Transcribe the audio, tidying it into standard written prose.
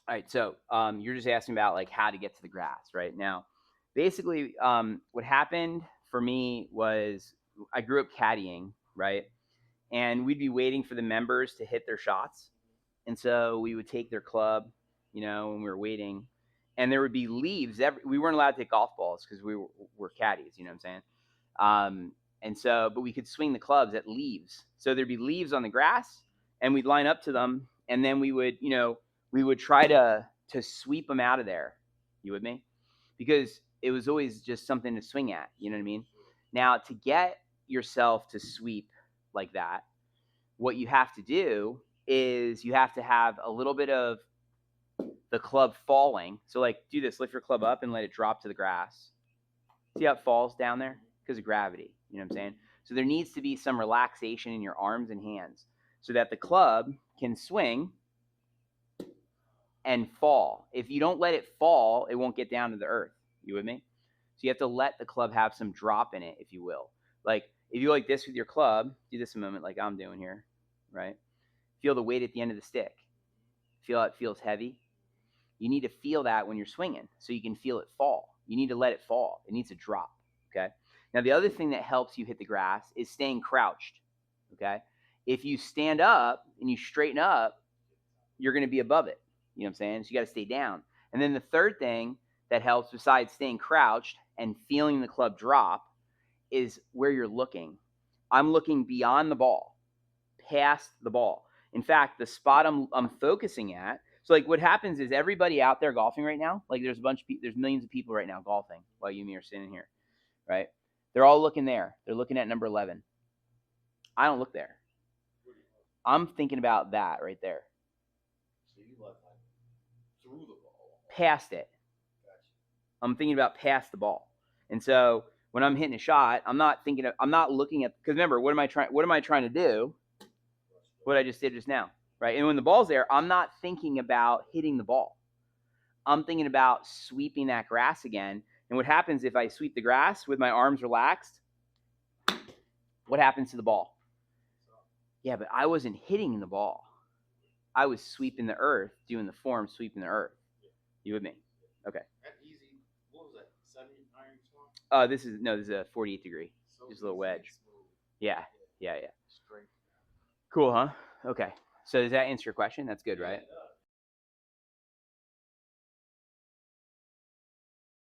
All right, so you're just asking about like how to get to the grass, right? Now, basically, what happened for me was I grew up caddying, right? And we'd be waiting for the members to hit their shots, and so we would take their club, when we were waiting, and there would be leaves. We weren't allowed to take golf balls because were caddies. You know what I'm saying? And so, but we could swing the clubs at leaves. So there'd be leaves on the grass, and we'd line up to them, and then we would try to sweep them out of there. You with me? Because it was always just something to swing at. You know what I mean? Now, to get yourself to sweep like that, what you have to do is you have to have a little bit of the club falling. So, like, do this: lift your club up and let it drop to the grass. See how it falls down there? Because of gravity. You know what I'm saying? So there needs to be some relaxation in your arms and hands so that the club can swing and fall. If you don't let it fall, it won't get down to the earth. You with me? So you have to let the club have some drop in it, if you will. Like if you go like this with your club, do this a moment like I'm doing here, right? Feel the weight at the end of the stick. Feel how it feels heavy. You need to feel that when you're swinging so you can feel it fall. You need to let it fall. It needs to drop. Okay. Now, the other thing that helps you hit the grass is staying crouched. Okay. If you stand up and you straighten up, you're going to be above it. You know what I'm saying? So you got to stay down. And then the third thing that helps, besides staying crouched and feeling the club drop, is where you're looking. I'm looking beyond the ball, past the ball. In fact, the spot I'm focusing at. So like what happens is everybody out there golfing right now, like there's millions of people right now golfing while you and me are sitting here, right? They're all looking there. They're looking at number 11. I don't look there. I'm thinking about that right there. So you left like through the ball. Past it. Gotcha. I'm thinking about past the ball. And so when I'm hitting a shot, I'm not looking at, because remember, what am I trying to do? What I just did just now, right? And when the ball's there, I'm not thinking about hitting the ball. I'm thinking about sweeping that grass again. And what happens if I sweep the grass with my arms relaxed? What happens to the ball? Yeah, but I wasn't hitting the ball. I was sweeping the earth, doing the form, sweeping the earth. You with me? Okay. That easy. What was that? 79 spot? This is a 48 degree. So Just a little easy and wedge. smooth. Yeah. Yeah. Yeah. Straight. Cool, huh? Okay. So does that answer your question? That's good, Yeah, right? it does.